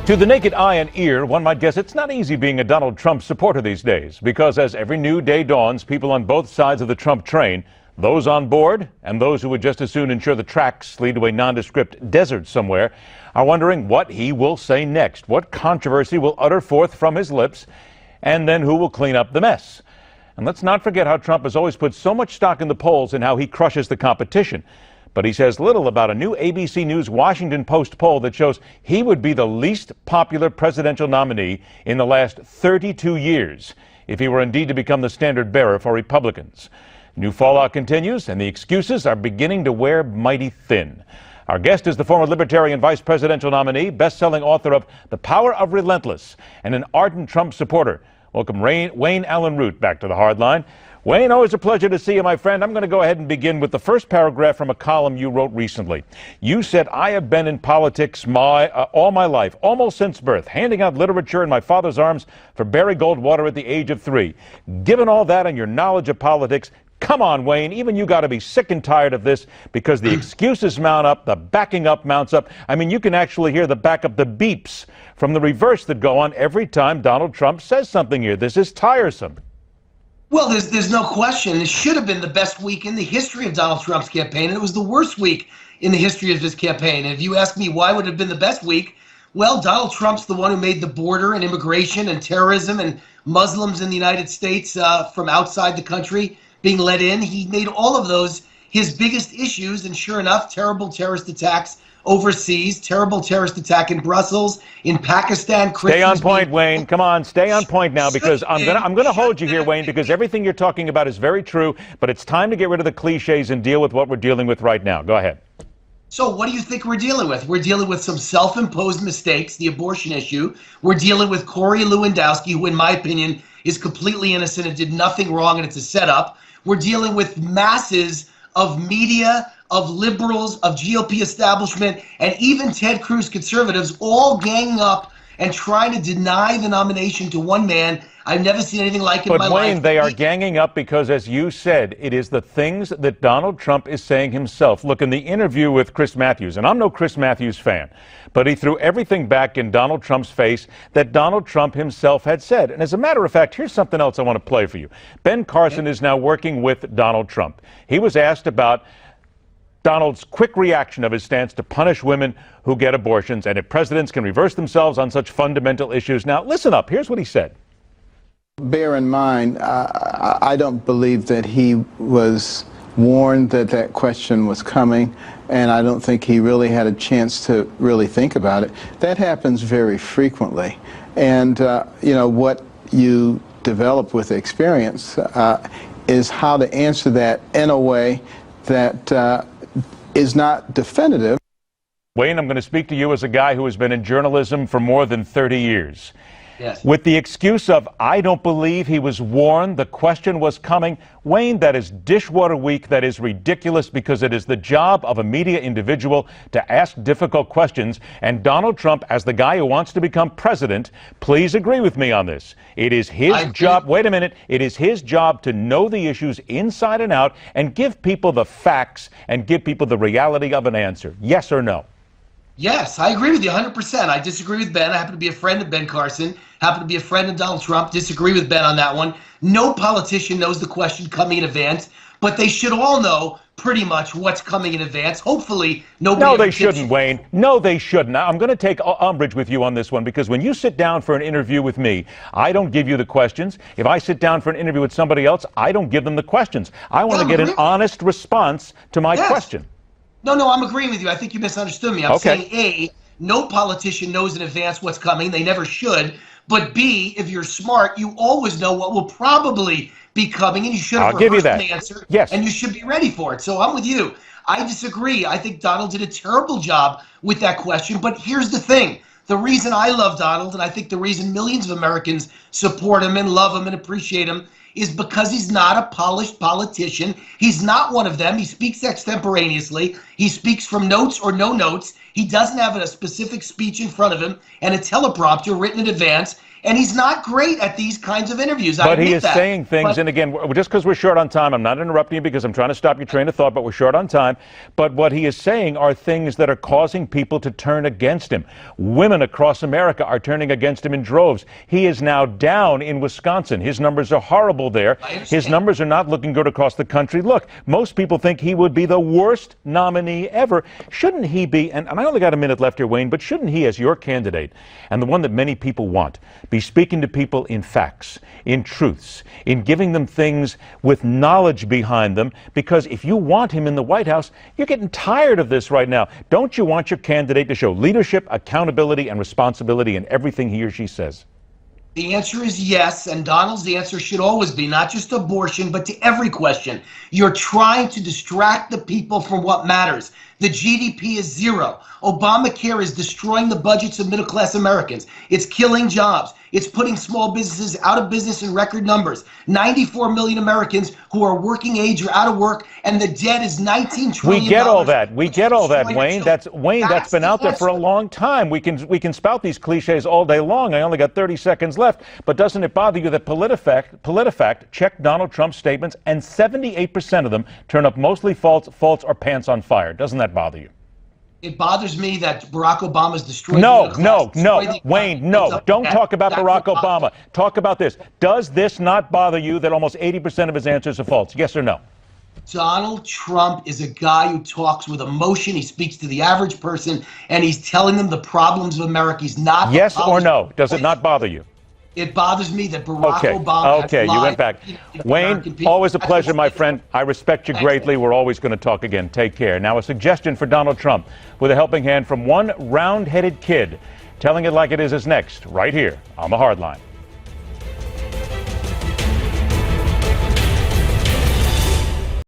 To the naked eye and ear, one might guess it's not easy being a Donald Trump supporter these days, because as every new day dawns, people on both sides of the Trump train, those on board and those who would just as soon ensure the tracks lead to a nondescript desert somewhere, are wondering what he will say next, what controversy will utter forth from his lips, and then who will clean up the mess. And let's not forget how Trump has always put so much stock in the polls and how he crushes the competition. But he says little about a new ABC News Washington Post poll that shows he would be the least popular presidential nominee in the last 32 years if he were indeed to become the standard bearer for Republicans. New fallout continues, and the excuses are beginning to wear mighty thin. Our guest is the former Libertarian vice presidential nominee, best-selling author of The Power of Relentless, and an ardent Trump supporter. Welcome Wayne Allyn Root back to the Hardline. Wayne, always a pleasure to see you, my friend. I'm going to go ahead and begin with the first paragraph from a column you wrote recently. You said, "I have been in politics all my life, almost since birth, handing out literature in my father's arms for Barry Goldwater at the age of 3. Given all that and your knowledge of politics, come on, Wayne, even you got to be sick and tired of this, because the excuses mount up, the backing up mounts up. I mean, you can actually hear the backup, the beeps from the reverse that go on every time Donald Trump says something here. This is tiresome." Well, there's no question. It should have been the best week in the history of Donald Trump's campaign, and it was the worst week in the history of his campaign. And if you ask me why would it have been the best week, well, Donald Trump's the one who made the border and immigration and terrorism and Muslims in the United States from outside the country being let in. He made all of those his biggest issues, and sure enough, terrible terrorist attacks overseas, terrible terrorist attack in Brussels, in Pakistan. Stay on point, Wayne. Come on, stay on point now, because I'm gonna hold you here, Wayne, because everything you're talking about is very true, but it's time to get rid of the cliches and deal with what we're dealing with right now. Go ahead. So what do you think we're dealing with? We're dealing with some self-imposed mistakes, the abortion issue. We're dealing with Corey Lewandowski, who in my opinion is completely innocent and did nothing wrong, and it's a setup. We're dealing with masses of media, of liberals, of GOP establishment, and even Ted Cruz conservatives all ganging up and trying to deny the nomination to one man. I've never seen anything like it in my life. But Wayne, they are ganging up because, as you said, it is the things that Donald Trump is saying himself. Look, in the interview with Chris Matthews, and I'm no Chris Matthews fan, but he threw everything back in Donald Trump's face that Donald Trump himself had said. And as a matter of fact, here's something else I want to play for you. Ben Carson is now working with Donald Trump. He was asked about Donald's quick reaction of his stance to punish women who get abortions, and if presidents can reverse themselves on such fundamental issues. Now, listen up. Here's what he said. Bear in mind, I don't believe that he was warned that that question was coming, and I don't think he really had a chance to really think about it. That happens very frequently, and you know, what you develop with experience is how to answer that in a way that is not definitive. Wayne, I'm going to speak to you as a guy who has been in journalism for more than 30 years. Yes. With the excuse of, I don't believe he was warned, the question was coming. Wayne, that is dishwater weak. That is ridiculous, because it is the job of a media individual to ask difficult questions. And Donald Trump, as the guy who wants to become president, please agree with me on this. It is his job. Wait a minute. It is his job to know the issues inside and out and give people the facts and give people the reality of an answer. Yes or no? Yes, I agree with you 100%. I disagree with Ben. I happen to be a friend of Ben Carson, happen to be a friend of Donald Trump. Disagree with Ben on that one. No politician knows the question coming in advance, but they should all know pretty much what's coming in advance. Hopefully, nobody. No, they shouldn't, Wayne. No, they shouldn't. Now, I'm going to take umbrage with you on this one, because when you sit down for an interview with me, I don't give you the questions. If I sit down for an interview with somebody else, I don't give them the questions. I want to get an honest response to my question. No, I'm agreeing with you. I think you misunderstood me. I'm saying, A, no politician knows in advance what's coming. They never should. But B, if you're smart, you always know what will probably be coming, and you should have rehearsed the answer. Yes. And you should be ready for it. So I'm with you. I disagree. I think Donald did a terrible job with that question. But here's the thing. The reason I love Donald, and I think the reason millions of Americans support him and love him and appreciate him, is because he's not a polished politician. He's not one of them. He speaks extemporaneously. He speaks from notes or no notes. He doesn't have a specific speech in front of him and a teleprompter written in advance. And he's not great at these kinds of interviews. But he is that. saying things, and again, just because we're short on time, I'm not interrupting you because I'm trying to stop your train of thought, but we're short on time. But what he is saying are things that are causing people to turn against him. Women across America are turning against him in droves. He is now down in Wisconsin. His numbers are horrible there. His numbers are not looking good across the country. Look, most people think he would be the worst nominee ever. Shouldn't he be, and I only got a minute left here, Wayne, but shouldn't he, as your candidate, and the one that many people want, be speaking to people in facts, in truths, in giving them things with knowledge behind them? Because if you want him in the White House, you're getting tired of this right now. Don't you want your candidate to show leadership, accountability, and responsibility in everything he or she says? The answer is yes, and Donald's answer should always be not just abortion, but to every question. You're trying to distract the people from what matters. The GDP is zero. Obamacare is destroying the budgets of middle-class Americans. It's killing jobs. It's putting small businesses out of business in record numbers. 94 million Americans who are working age are out of work, and the debt is $19 trillion. We get all that. We get all that, Wayne. That's been out there for a long time. We can spout these cliches all day long. I only got 30 seconds left. But doesn't it bother you that PolitiFact checked Donald Trump's statements, and 78% of them turn up mostly false or pants on fire? Doesn't that bother you? It bothers me that Barack Obama's destroyed No, the middle class. Wayne, no. Don't talk about Barack Obama. Talk about this. Does this not bother you that almost 80% of his answers are false? Yes or no? Donald Trump is a guy who talks with emotion. He speaks to the average person, and he's telling them the problems of America. He's not. Yes or no? Does it not bother you? It bothers me that Barack Obama has you lied went back. to Wayne, always a pleasure, my friend. I respect you greatly. We're always going to talk again. Take care. Now, a suggestion for Donald Trump with a helping hand from one round-headed kid. Telling it like it is next, right here on The Hardline.